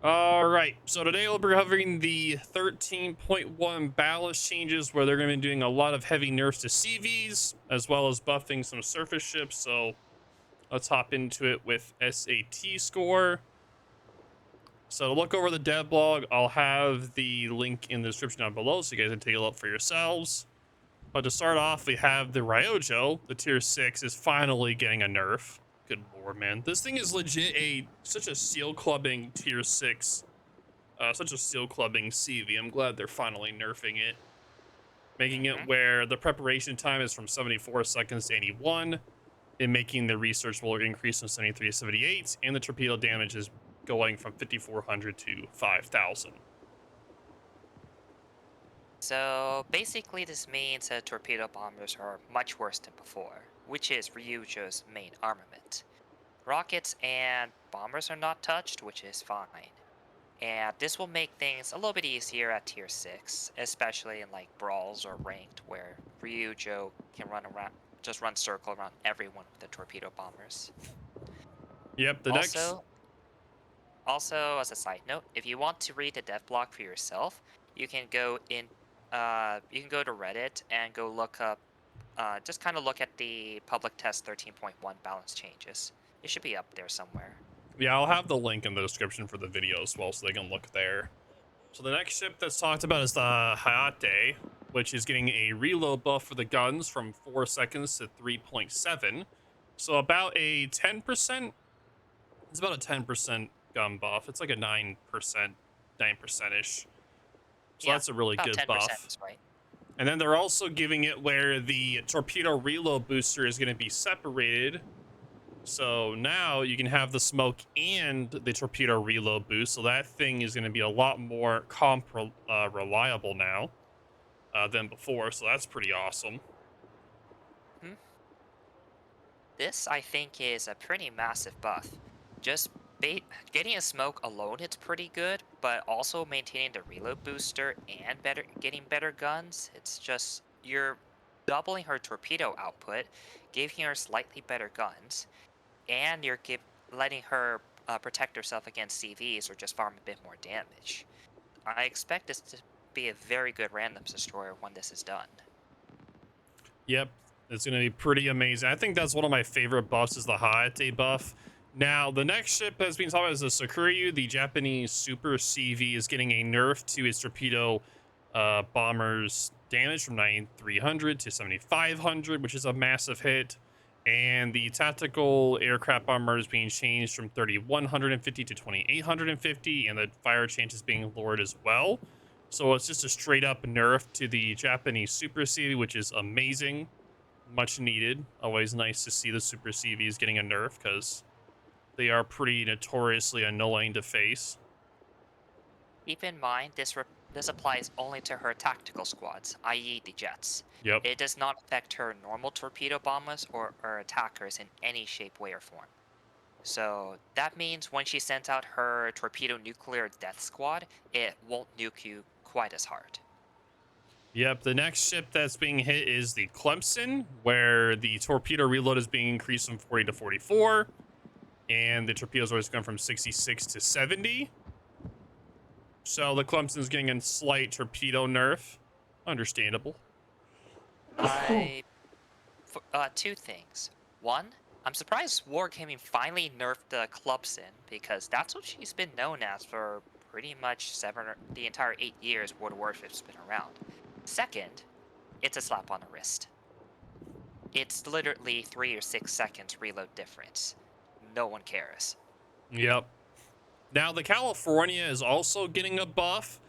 All right, so today we'll be covering the 13.1 balance changes where they're going to be doing a lot of heavy nerfs to CVs as well as buffing some surface ships. So let's hop into it with SAT score. So to look over the dev blog, I'll have the link in the description down below so you guys can take a look for yourselves. But to start off, we have the Ryojo, the tier 6, is finally getting a nerf. Good lord, man. This thing is legit such a seal clubbing tier 6, such a seal clubbing CV. I'm glad they're finally nerfing it, making it Hmm. where the preparation time is from 74 seconds to 81, and making the research will increase from 73 to 78, and the torpedo damage is going from 5,400 to 5,000. So basically, this means that torpedo bombers are much worse than before, which is Ryujo's main armament. Rockets and bombers are not touched, which is fine. And this will make things a little bit easier at tier 6, especially in like brawls or ranked, where Ryujo can run around, just run circle around everyone with the torpedo bombers. Yep, the next. Also, Also, as a side note, if you want to read the dev blog for yourself, you can go in. You can go to Reddit and go look up. Just kind of look at the public test 13.1 balance changes. It should be up there somewhere. Yeah, I'll have the link in the description for the video as well so they can look there. So the next ship that's talked about is the Hayate, which is getting a reload buff for the guns from 4 seconds to 3.7. So about a 10%, it's about a 10% gun buff. It's like a 9%, 9%-ish. So Yeah, that's a really about good 10% buff. is right. And then they're also giving it where the torpedo reload booster is going to be separated. So now you can have the smoke and the torpedo reload boost. So that thing is going to be a lot more reliable now than before. So that's pretty awesome. Hmm? This, I think, is a pretty massive buff. Just getting a smoke alone, it's pretty good, but also maintaining the reload booster and getting better guns, it's just you're doubling her torpedo output, giving her slightly better guns, and letting her protect herself against CVs or just farm a bit more damage. I expect this to be a very good randoms destroyer when this is done. Yep, it's going to be pretty amazing. I think that's one of my favorite buffs is the Hayate buff. Now, the next ship that's being talked about is the Sakuryu. The Japanese Super CV is getting a nerf to its torpedo bombers damage from 9,300 to 7,500, which is a massive hit. And the tactical aircraft bomber is being changed from 3,150 to 2,850, and the fire chance is being lowered as well. So it's just a straight up nerf to the Japanese Super CV, which is amazing. Much needed. Always nice to see the Super CVs getting a nerf because they are pretty notoriously annoying to face. Keep in mind, this applies only to her tactical squads, i.e. the jets. Yep. It does not affect her normal torpedo bombers or her attackers in any shape, way, or form. So that means when she sends out her torpedo nuclear death squad, it won't nuke you quite as hard. Yep. The next ship that's being hit is the Clemson, where the torpedo reload is being increased from 40 to 44, and the torpedoes always gone from 66 to 70. So the Clemson's getting a slight torpedo nerf. Understandable. Two things. One, I'm surprised Wargaming finally nerfed the Clubson because that's what she's been known as for pretty much the entire 8 years World of Warships been around. Second, it's a slap on the wrist. It's literally 3 or 6 seconds reload difference. No one cares. Yep. Now, the California is also getting a buff.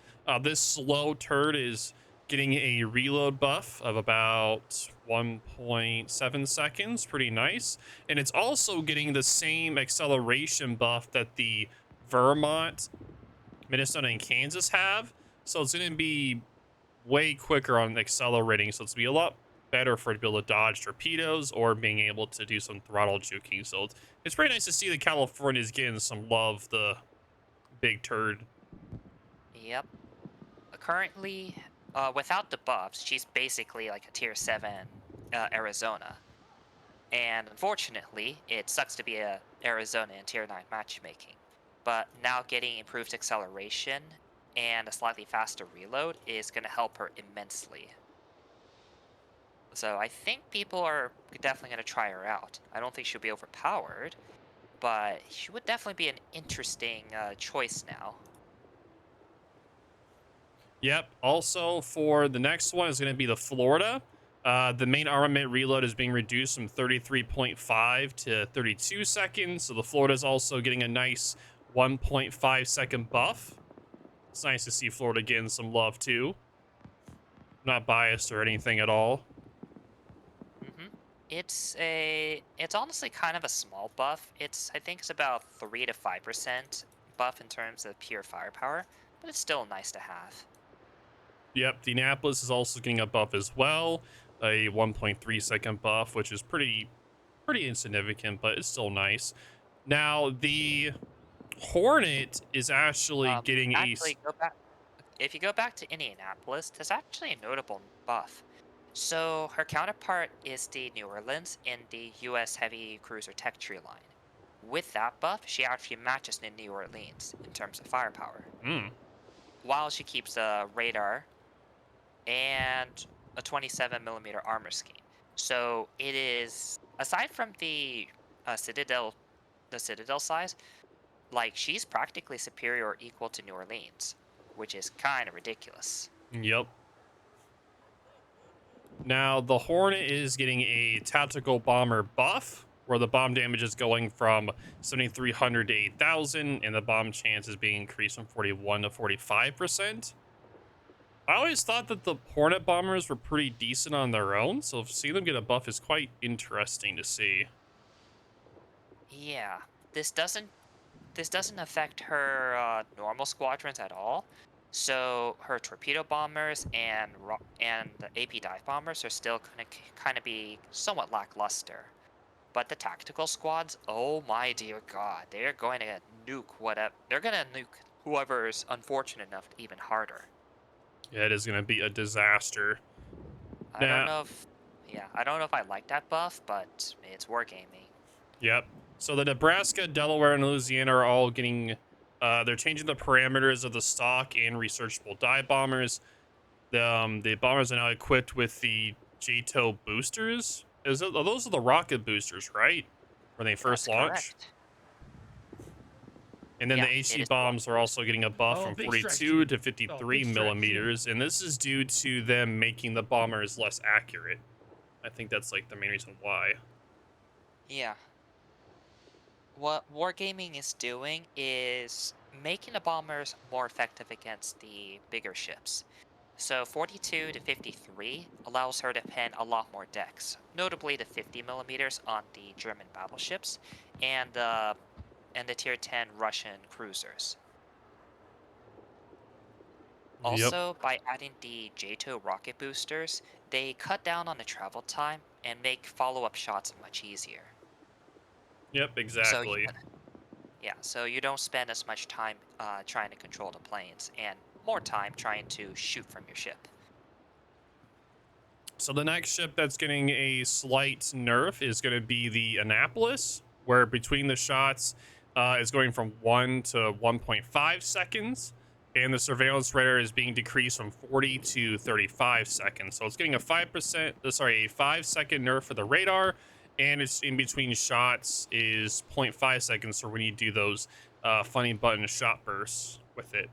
This slow turd is getting a reload buff of about 1.7 seconds. Pretty nice. And it's also getting the same acceleration buff that the Vermont, Minnesota, and Kansas have. So it's going to be way quicker on accelerating. So it's going to be a lot better for it to be able to dodge torpedoes or being able to do some throttle juking. So it's pretty nice to see the California's getting some love. The big turd. Yep. Currently, without the buffs, she's basically like a tier 7 Arizona. And unfortunately, it sucks to be a Arizona in tier 9 matchmaking. but now getting improved acceleration and a slightly faster reload is going to help her immensely. So I think people are definitely going to try her out. I don't think she'll be overpowered, but she would definitely be an interesting choice now. Yep. Also, for the next one is going to be the Florida. The main armament reload is being reduced from 33.5 to 32 seconds. So the Florida is also getting a nice 1.5-second buff. It's nice to see Florida getting some love too. Not biased or anything at all. hmm It's honestly kind of a small buff. I think it's about 3 to 5% buff in terms of pure firepower, but it's still nice to have. Yep, the Annapolis is also getting a buff as well, a 1.3-second buff, which is pretty insignificant, but it's still nice. Now the Hornet is actually getting a Actually, go back. If you go back to Indianapolis, there's actually a notable buff. So her counterpart is the New Orleans in the U.S. Heavy Cruiser Tech Tree line. With that buff, she actually matches the New Orleans in terms of firepower, Hmm. while she keeps a radar and a 27 millimeter armor scheme. So it is, aside from the Citadel size, like she's practically superior or equal to New Orleans, which is kind of ridiculous. Yep. Now the Hornet is getting a tactical bomber buff, where the bomb damage is going from 7,300 to 8,000, and the bomb chance is being increased from 41 to 45%. I always thought that the Hornet bombers were pretty decent on their own, so seeing them get a buff is quite interesting to see. Yeah, this doesn't this doesn't affect her normal squadrons at all. So her torpedo bombers and the AP dive bombers are still gonna kind of be somewhat lackluster. But the tactical squads, oh my dear god, they're going to nuke whatever. They're gonna nuke whoever's unfortunate enough even harder. Yeah, it is going to be a disaster. I don't Now, know if, yeah, I don't know if I like that buff, but it's wargaming. yep. So the Nebraska, Delaware, and Louisiana are all getting, they're changing the parameters of the stock and researchable dive bombers. The bombers are now equipped with the JTO boosters. Those are the rocket boosters, right? When they first That's launch. correct. And then Yeah, the it AC is the rock bombs are boost. also getting a buff Oh, from big stretch, 42 G. to Oh, 53 big stretch, G. millimeters, and this is due to them making the bombers less accurate. I think that's like the main reason why. Yeah. What wargaming is doing is making the bombers more effective against the bigger ships. So 42 to 53 allows her to pen a lot more decks, notably the 50 millimeters on the German battleships and the tier 10 Russian cruisers. Yep. Also, by adding the JTO rocket boosters, they cut down on the travel time and make follow-up shots much easier. Yep, So you exactly. Yeah, so you don't spend as much time trying to control the planes and more time trying to shoot from your ship. So the next ship that's getting a slight nerf is going to be the Annapolis, where between the shots is going from 1 to 1.5 seconds, and the surveillance radar is being decreased from 40 to 35 seconds. So it's getting a 5%, sorry, a 5-second nerf for the radar, and it's in between shots is zero point 0.5 seconds for when you do those funny button shot bursts with it.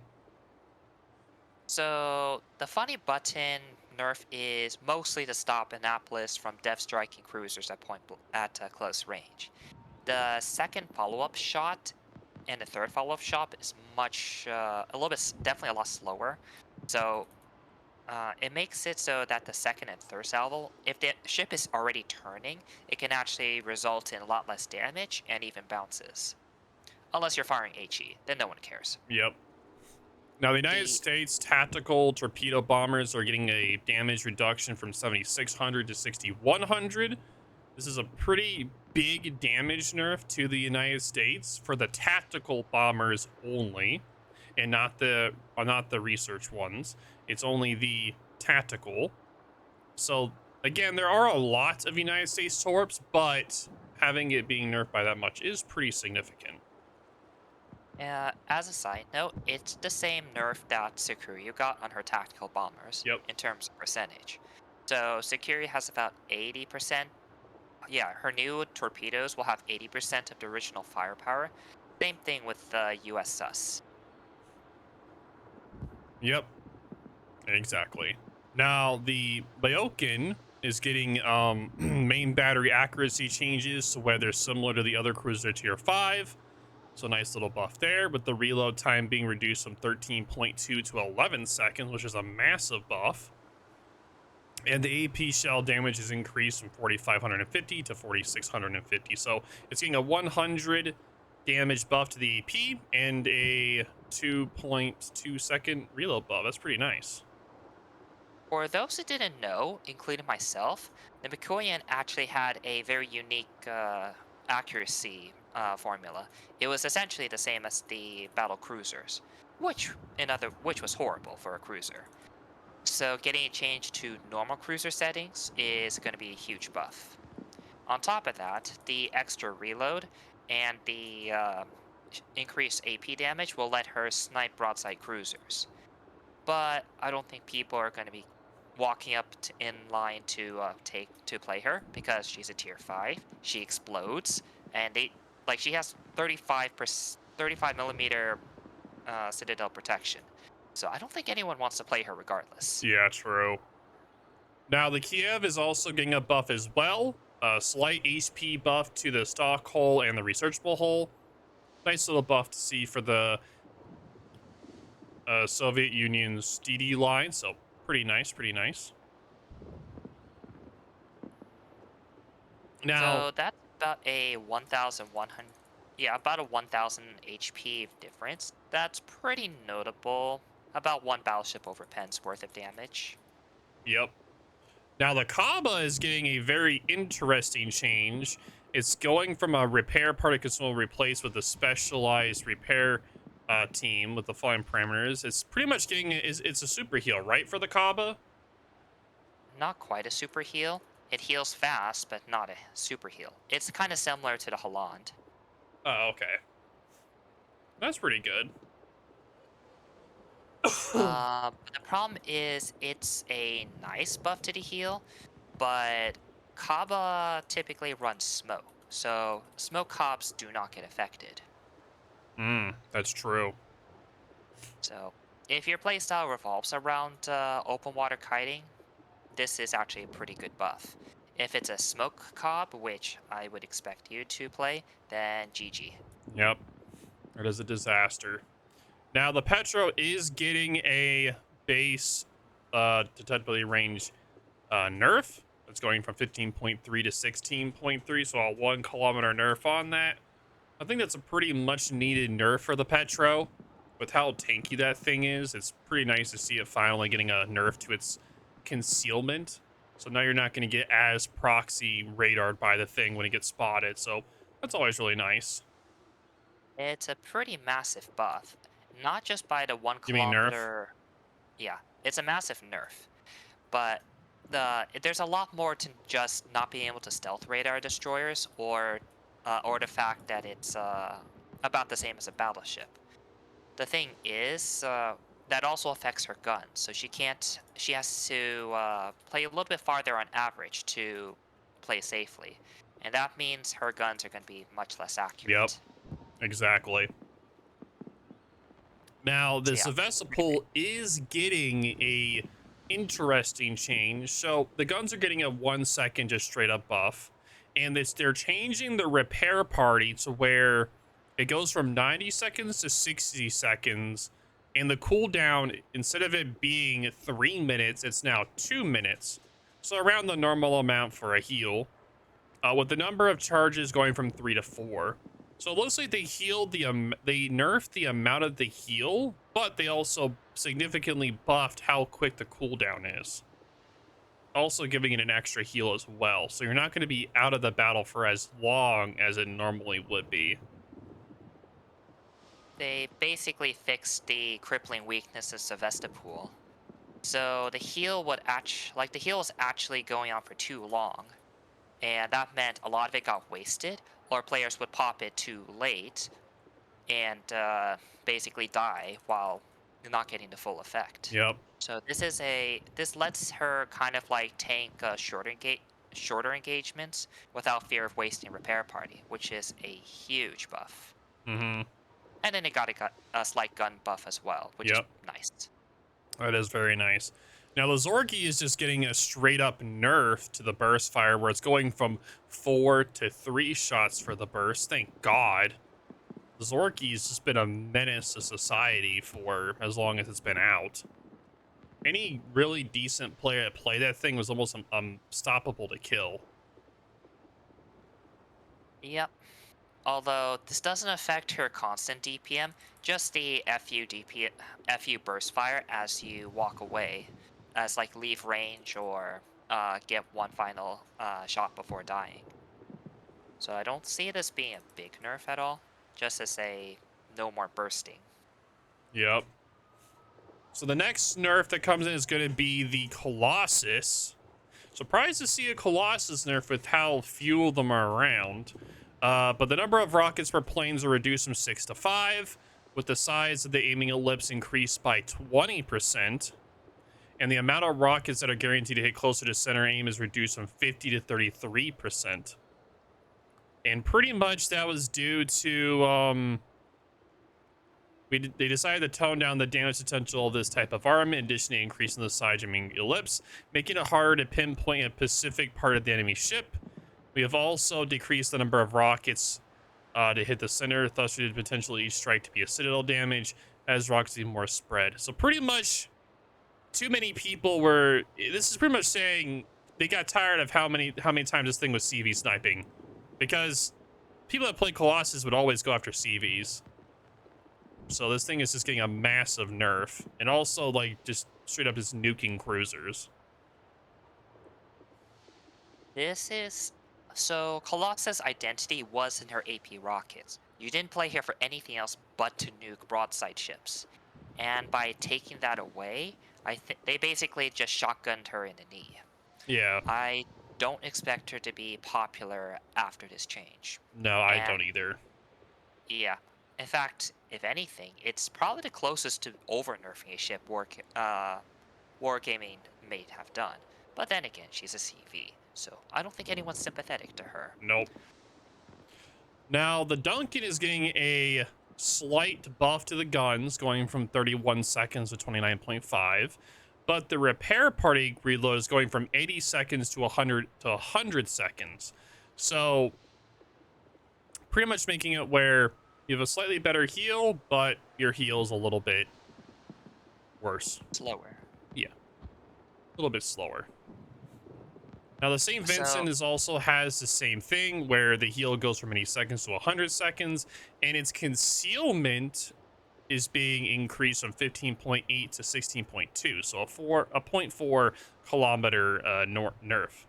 So the funny button nerf is mostly to stop Annapolis from dev striking cruisers at close range. The second follow-up shot and the third follow-up shot is a little bit, definitely a lot slower. So it makes it so that the second and third salvo, if the ship is already turning, it can actually result in a lot less damage and even bounces. Unless you're firing HE, then no one cares. Yep. Now, the United The States tactical torpedo bombers are getting a damage reduction from 7,600 to 6,100. This is a pretty big damage nerf to the United States for the tactical bombers only, and not the research ones. It's only the tactical. So again, there are a lot of United States torps, but having it being nerfed by that much is pretty significant. As a side note, it's the same nerf that Sukuryu got on her tactical bombers Yep. in terms of percentage. So Sukuryu has about 80%. Yeah, her new torpedoes will have 80% of the original firepower. Same thing with the US sus. Yep. Exactly. Now the Byoken is getting main battery accuracy changes to where they're similar to the other cruiser tier 5. So nice little buff there, with the reload time being reduced from 13.2 to 11 seconds, which is a massive buff. And the AP shell damage is increased from 4,550 to 4,650. So it's getting a 100 damage buff to the AP and a 2.2-second reload buff. That's pretty nice. For those who didn't know, including myself, the Mikoyan actually had a very unique accuracy formula. It was essentially the same as the battle cruisers, which was horrible for a cruiser. So getting it changed to normal cruiser settings is going to be a huge buff. On top of that, the extra reload and the increased AP damage will let her snipe broadside cruisers. But I don't think people are going to be walking up in line to play her because she's a tier 5. She explodes, and she has 35 millimeter citadel protection. So I don't think anyone wants to play her regardless. Yeah, true. Now the Kiev is also getting a buff as well. A slight HP buff to the stock hull and the researchable hull. Nice little buff to see for the Soviet Union's DD line. So pretty nice, pretty nice. Now, So that's about a 1,100, yeah, about a 1,000 HP difference. That's pretty notable. About one battleship over Penn's worth of damage. yep. Now the Kaba is getting a very interesting change. It's going from a repair party consumable replaced with a specialized repair team with the flying parameters. It's pretty much getting it's a super heal, right, for the Kaba? Not quite a super heal. It heals fast, but not a super heal. It's kind of similar to the Holland. Oh, okay. That's pretty good. The problem is it's a nice buff to the heal, but Kaba typically runs smoke, so smoke cobs do not get affected. That's true. So if your playstyle revolves around open water kiting, this is actually a pretty good buff. If it's a smoke cob, which I would expect you to play, then GG. Yep. It is a disaster. Now the Petro is getting a base detectably range nerf. It's going from 15.3 to 16.3, so a 1 kilometer nerf on that. I think that's a pretty much needed nerf for the Petro. With how tanky that thing is, it's pretty nice to see it finally getting a nerf to its concealment. So now you're not going to get as proxy radared by the thing when it gets spotted. So that's always really nice. It's a pretty massive buff, not just by the one You mean nerf? kilometer. Yeah, it's a massive nerf, but there's a lot more to just not being able to stealth radar destroyers or the fact that it's about the same as a battleship. The thing is, that also affects her gun, so she can't. She has to play a little bit farther on average to play safely, and that means her guns are going to be much less Yep, accurate. exactly. Now, the So yeah, Sevastopol is getting a interesting change. So the guns are getting a 1 second just straight up buff, and they're changing the repair party to where it goes from 90 seconds to 60 seconds, and the cooldown, instead of it being 3 minutes, it's now 2 minutes. So around the normal amount for a heal, with the number of charges going from 3 to 4. So it looks like they healed they nerfed the amount of the heal, but they also significantly buffed how quick the cooldown is. Also giving it an extra heal as well. So you're not going to be out of the battle for as long as it normally would be. they basically fixed the crippling weakness of Sevastopol. So the heal was actually going on for too long, and that meant a lot of it got wasted, or players would pop it too late, and basically die while not getting the full effect. Yep. So this lets her kind of like tank shorter engagements without fear of wasting repair party, which is a huge buff. Mm-hmm. And then it got a slight gun buff as well, which is Yep. nice. That is very nice. Now, the Zorky is just getting a straight up nerf to the burst fire where it's going from 4 to 3 shots for the burst. Thank God. The Zorky's just been a menace to society for as long as it's been out. Any really decent player that played that thing was almost unstoppable to kill. Yep. Although this doesn't affect her constant DPM, just the FU burst fire as you walk away, as like leave range or get one final shot before dying. So I don't see it as being a big nerf at all, just as a no more bursting. Yep. So the next nerf that comes in is going to be the Colossus. Surprised to see a Colossus nerf with how few of them are around. But the number of rockets per planes are reduced from 6 to 5, with the size of the aiming ellipse increased by 20%. And the amount of rockets that are guaranteed to hit closer to center aim is reduced from 50 to 33%. And pretty much that was due to they decided to tone down the damage potential of this type of armament, additionally increasing the size of the ellipse, making it harder to pinpoint a specific part of the enemy ship. We have also decreased the number of rockets to hit the center, thus reducing potential each strike to be a citadel damage as rockets even more spread. So pretty much too many people were, this is pretty much saying they got tired of how many times this thing was CV sniping, because people that play Colossus would always go after CVs. So this thing is just getting a massive nerf, and also like just straight up just nuking cruisers. So Colossus' identity was in her AP rockets. You didn't play here for anything else but to nuke broadside ships. And by taking that away, they basically just shotgunned her in the knee. Yeah. I don't expect her to be popular after this change. No, I don't either. Yeah. In fact, if anything, it's probably the closest to over-nerfing a ship Wargaming may have done. But then again, she's a CV, so I don't think anyone's sympathetic to her. Nope. Now, the Duncan is getting a slight buff to the guns, going from 31 seconds to 29.5. But the repair party reload is going from 80 seconds to 100 seconds. So, pretty much making it where you have a slightly better heal, but your heal is a little bit worse. Slower. Yeah. A little bit slower. Now, the St. Vincent also has the same thing, where the heal goes from 80 seconds to 100 seconds, and its concealment is being increased from 15.8 to 16.2, so a 0.4 kilometer nerf.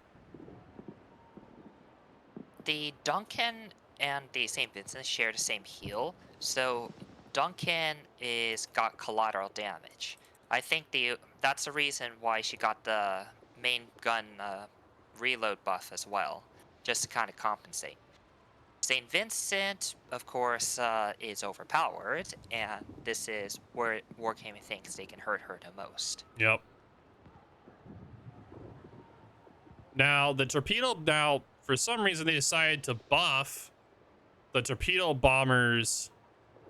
The Duncan and the St. Vincent share the same heal, so Duncan got collateral damage. I think that's the reason why she got the main gun reload buff as well, just to kind of compensate. St. Vincent, of course, is overpowered, and this is where Wargaming thinks they can hurt her the most. Yep. Now, for some reason, they decided to buff the torpedo bombers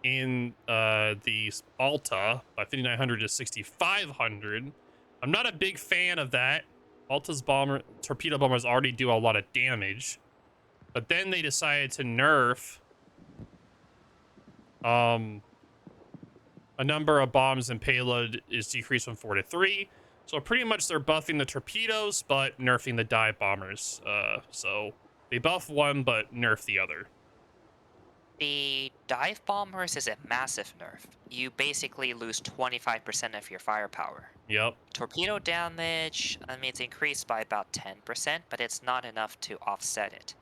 in the Alta by 5,900 to 6,500. I'm not a big fan of that. Alta's torpedo bombers already do a lot of damage. But then they decided to nerf a number of bombs, and payload is decreased from 4 to 3. So pretty much they're buffing the torpedoes, but nerfing the dive bombers. So they buff one, but nerf the other. The dive bombers is a massive nerf. You basically lose 25% of your firepower. Yep. Torpedo damage, I mean, it's increased by about 10%, but it's not enough to offset it.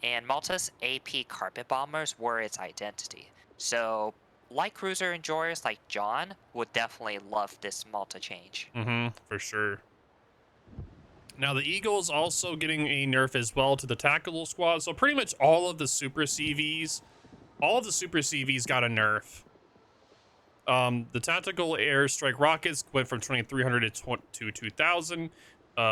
And Malta's AP carpet bombers were its identity. So light cruiser enjoyers like John would definitely love this Malta change. For sure. Now, the Eagle's also getting a nerf as well to the tactical squad. So pretty much all of the super CVs all the Super CVs got a nerf. The tactical airstrike rockets went from 2,300 to 2,000.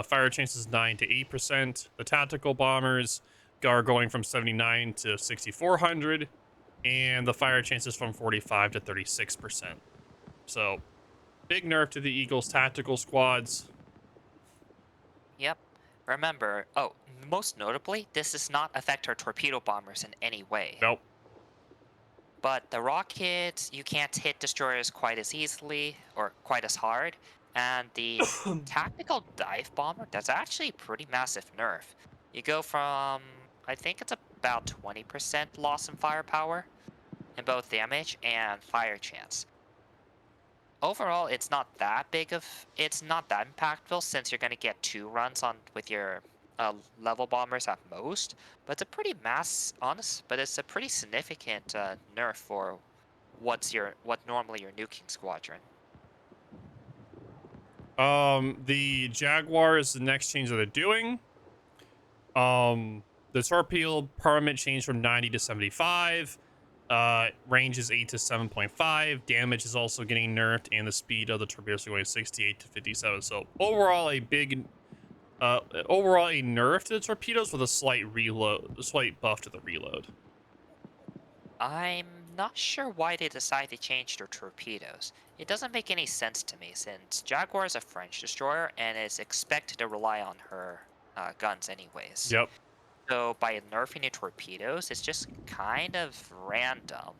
Fire chances 9 to 8%. The tactical bombers are going from 79 to 6,400, and the fire chances from 45 to 36%. So, big nerf to the Eagles tactical squads. Yep. Remember, oh, most notably, this does not affect our torpedo bombers in any way. Nope. But the rockets, you can't hit destroyers quite as easily or quite as hard. And the tactical dive bomber, that's actually a pretty massive nerf. You go from, I think it's about 20% loss in firepower in both damage and fire chance. Overall, it's not that impactful since you're going to get 2 runs on with your level bombers at most. But it's a pretty but it's a pretty significant nerf for what normally your nuking squadron. The Jaguar is the next change that they're doing. The torpedo permit changed from 90 to 75. Range is 8 to 7.5. Damage is also getting nerfed, and the speed of the torpedoes are going 68 to 57. So overall, a nerf to the torpedoes with a slight buff to the reload. I'm not sure why they decided to change their torpedoes. It doesn't make any sense to me since Jaguar is a French destroyer and is expected to rely on her guns anyways. Yep. So by nerfing the torpedoes, it's just kind of random.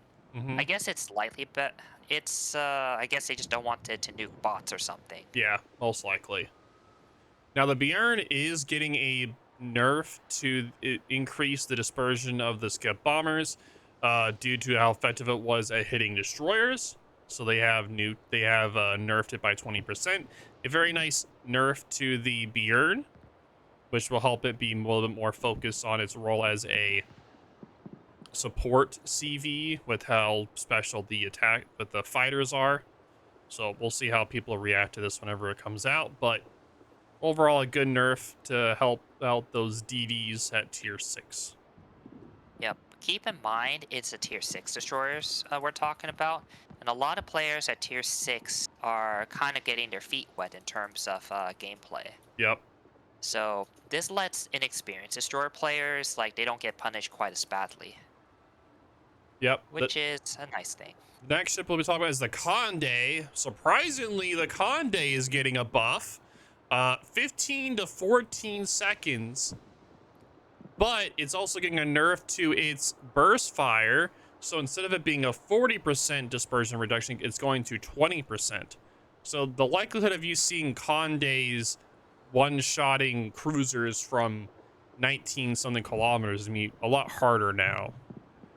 I guess it's slightly, but I guess they just don't want it to nuke bots or something. Yeah, most likely. Now the Bjorn is getting a nerf to increase the dispersion of the skip bombers, due to how effective it was at hitting destroyers. So they have nerfed it by 20%. A very nice nerf to the Bjorn, which will help it be a little bit more focused on its role as a support CV with how special the fighters are. So we'll see how people react to this whenever it comes out. But overall, a good nerf to help out those DDs at tier 6. Yep. Keep in mind, it's a tier 6 destroyers we're talking about. And a lot of players at tier 6 are kind of getting their feet wet in terms of gameplay. Yep. So this lets inexperienced destroyer players, they don't get punished quite as badly. Yep. Which is a nice thing. Next ship we'll be talking about is the Conde. Surprisingly, the Conde is getting a buff. 15 to 14 seconds. But it's also getting a nerf to its burst fire. So instead of it being a 40% dispersion reduction, it's going to 20%. So the likelihood of you seeing Condes one-shotting cruisers from 19-something kilometers is going to be a lot harder now.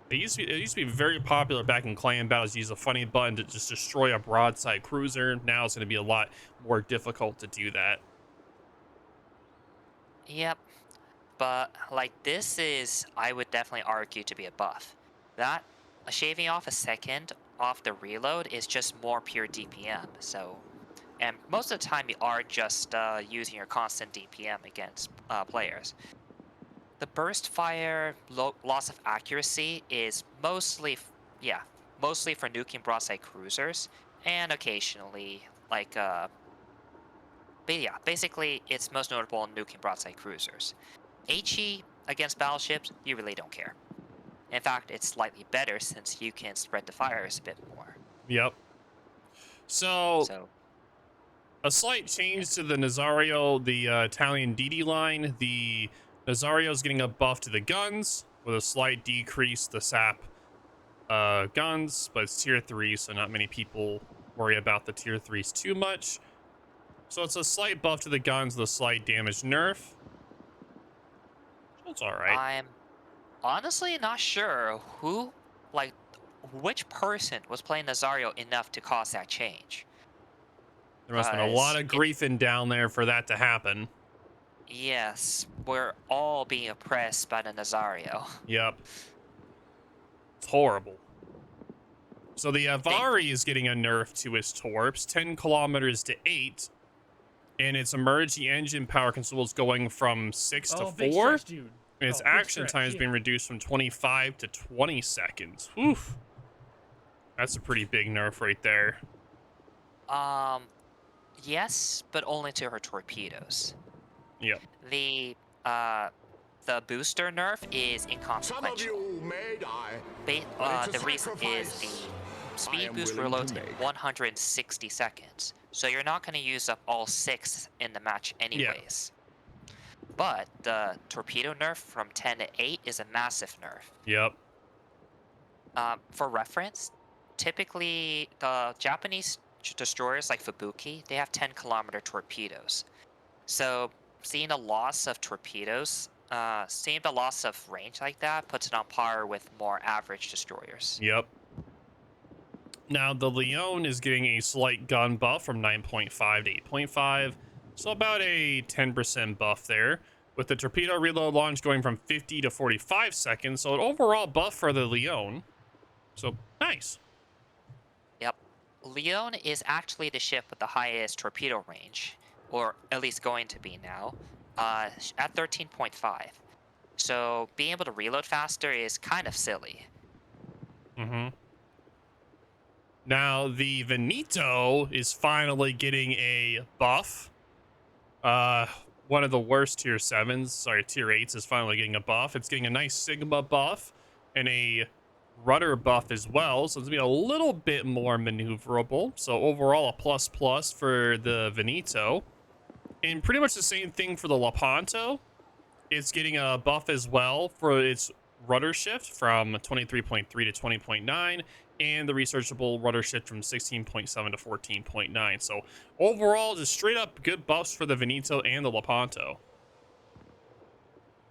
It used to be very popular back in clan battles to use a funny button to just destroy a broadside cruiser. Now it's going to be a lot more difficult to do that. Yep. But, this is, I would definitely argue, to be a buff. That, shaving off a second off the reload is just more pure DPM, so... And most of the time, you are just using your constant DPM against players. The burst fire loss of accuracy is mostly for nuking broadside cruisers, and occasionally, but yeah, basically, it's most notable in nuking broadside cruisers. HE against battleships, you really don't care. In fact, it's slightly better since you can spread the fires a bit more. Yep. So a slight change to the Nazario, the Italian DD line. The Nazario is getting a buff to the guns with a slight decrease the sap guns, but it's tier 3, so not many people worry about the tier 3s too much. So it's a slight buff to the guns with a slight damage nerf. That's all right. I'm honestly not sure which person was playing Nazario enough to cause that change. There must have been a lot of griefing down there for that to happen. Yes, we're all being oppressed by the Nazario. Yep. It's horrible. So the Avari is getting a nerf to its torps, 10 kilometers to 8. And its emergency engine power consumables going from 6 to 4. And its action time has been reduced from 25 to 20 seconds. Oof. That's a pretty big nerf right there. Um, yes, but only to her torpedoes. Yep. The uh, the booster nerf is Some of inconsequential. you may die, but it's a The reason is sacrifice the I speed am boost willing to reloads in make. 160 seconds, so you're not going to use up all 6 in the match Yeah. anyways. But the torpedo nerf from 10 to 8 is a massive nerf. Yep. For reference, typically the Japanese destroyers like Fubuki, they have 10-kilometer torpedoes. So seeing a loss of torpedoes, seeing the loss of range like that puts it on par with more average destroyers. Yep. Now, the Leon is getting a slight gun buff from 9.5 to 8.5, so about a 10% buff there, with the torpedo reload launch going from 50 to 45 seconds, so an overall buff for the Leon. So, nice. Yep. Leon is actually the ship with the highest torpedo range, or at least going to be now, at 13.5. So being able to reload faster is kind of silly. Mm-hmm. Now, the Veneto is finally getting a buff. One of the worst tier 7s, sorry, tier 8s is finally getting a buff. It's getting a nice Sigma buff and a rudder buff as well, so it's gonna be a little bit more maneuverable. So overall, a plus plus for the Veneto. And pretty much the same thing for the Lepanto. It's getting a buff as well for its rudder shift from 23.3 to 20.9, and the researchable rudder shift from 16.7 to 14.9. So overall, just straight up good buffs for the Veneto and the Lepanto.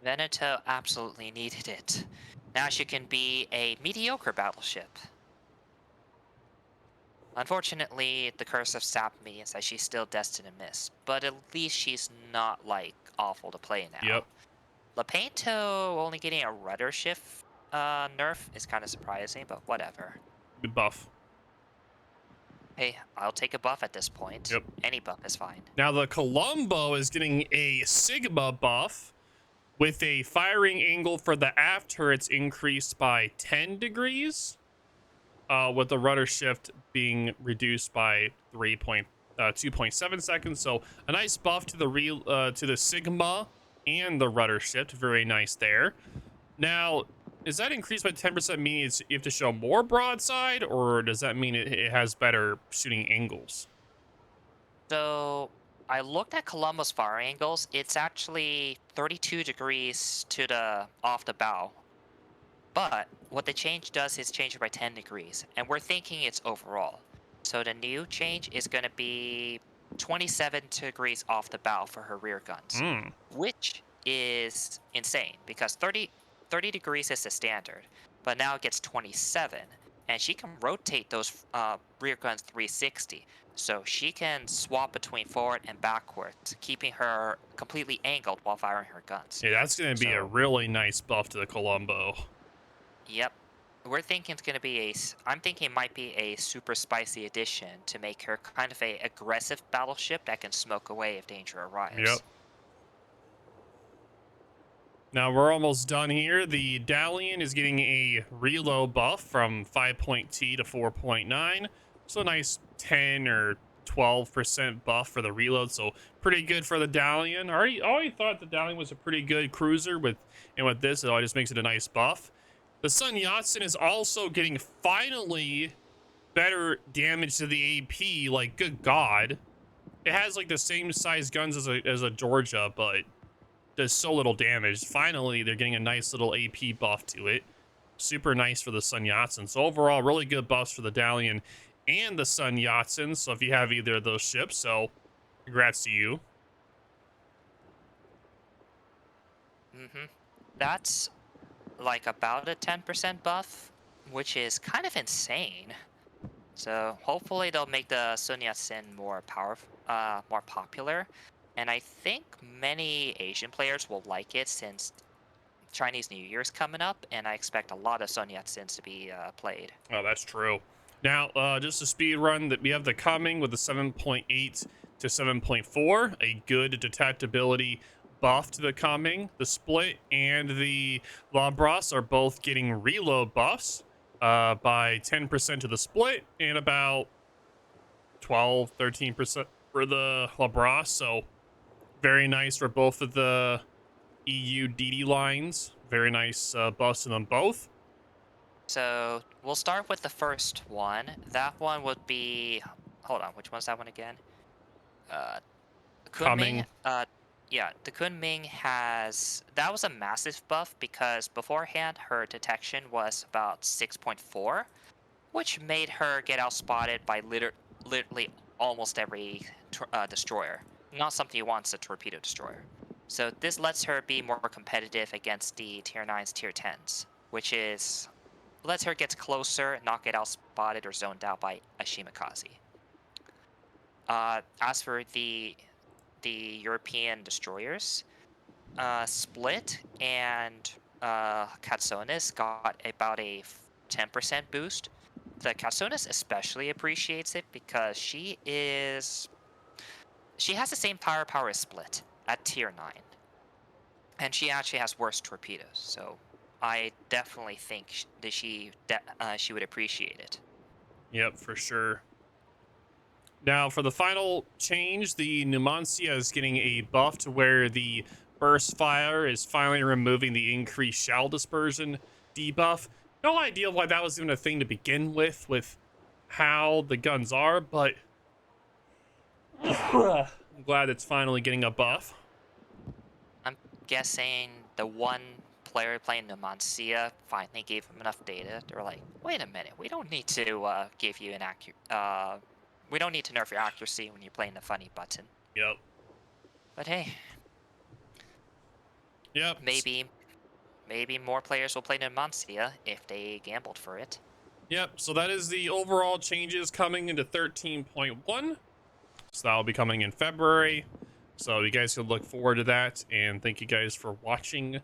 Veneto absolutely needed it. Now she can be a mediocre battleship. Unfortunately, the curse of Sap means that she's still destined to miss, but at least she's not, like, awful to play now. Yep. Lepanto only getting a rudder shift nerf is kind of surprising, but whatever. Good buff. Hey, I'll take a buff at this point. Yep. Any buff is fine. Now the Colombo is getting a Sigma buff with a firing angle for the aft turrets increased by 10 degrees, with the rudder shift being reduced by 2.7 seconds. So a nice buff to the Sigma and the rudder shift. Very nice there. Now, is that increased by 10% meaning you have to show more broadside, or does that mean it has better shooting angles? So I looked at Colombo's fire angles. It's actually 32 degrees to the off the bow. But what the change does is change it by 10 degrees, and we're thinking it's overall. So the new change is going to be 27 degrees off the bow for her rear guns, which is insane because 30 degrees is the standard, but now it gets 27, and she can rotate those rear guns 360. So she can swap between forward and backwards, keeping her completely angled while firing her guns. Yeah, that's going to be a really nice buff to the Colombo. Yep. We're thinking it's going to be I'm thinking it might be a super spicy addition to make her kind of a aggressive battleship that can smoke away if danger arrives. Yep. Now we're almost done here. The Dalian is getting a reload buff from 5.T to 4.9. So a nice 10 or 12% buff for the reload. So pretty good for the Dalian. I already thought the Dalian was a pretty good cruiser with this, it just makes it a nice buff. The Sun Yatsen is also getting finally better damage to the AP. Like, good God. It has like the same size guns as a Georgia, but does so little damage. Finally, they're getting a nice little AP buff to it. Super nice for the Sun Yatsen. So overall, really good buffs for the Dalian and the Sun Yatsen. So if you have either of those ships, so congrats to you. That's like about a 10% buff, which is kind of insane. So hopefully they'll make the Sun Yat-sen more popular, and I think many Asian players will like it since Chinese New Year's coming up, and I expect a lot of Sun Yat-sens to be played. Oh, that's true. Now, just a speed run that we have the coming with the 7.8 to 7.4, a good detectability buffed the coming. The split and the Labras are both getting reload buffs by 10% to the split and about 12-13% for the Labras. So very nice for both of the EU DD lines. Very nice buffs in them both. So we'll start with the first one. That one would be, hold on, which one's that one again? Coming. Kunming. Yeah, the Kunming that was a massive buff because beforehand her detection was about 6.4, which made her get outspotted by literally almost every destroyer. Not something you want as a torpedo destroyer. So this lets her be more competitive against the tier 9s, tier 10s, which is lets her get closer, not get outspotted or zoned out by a Shimakaze. As for the European destroyers, Split and Katsunis got about a 10% boost. The Katsunis especially appreciates it because she has the same power as Split at tier 9. And she actually has worse torpedoes, so I definitely think that she would appreciate it. Yep, for sure. Now, for the final change, the Numancia is getting a buff to where the burst fire is finally removing the increased shell dispersion debuff. No idea why that was even a thing to begin with how the guns are, but I'm glad it's finally getting a buff. I'm guessing the one player playing Numancia finally gave him enough data. They're like, wait a minute, we don't need to give you an we don't need to nerf your accuracy when you're playing the funny button. Yep. But hey. Yep. Maybe more players will play Numancia if they gambled for it. Yep, so that is the overall changes coming into 13.1. So that will be coming in February. So you guys can look forward to that. And thank you guys for watching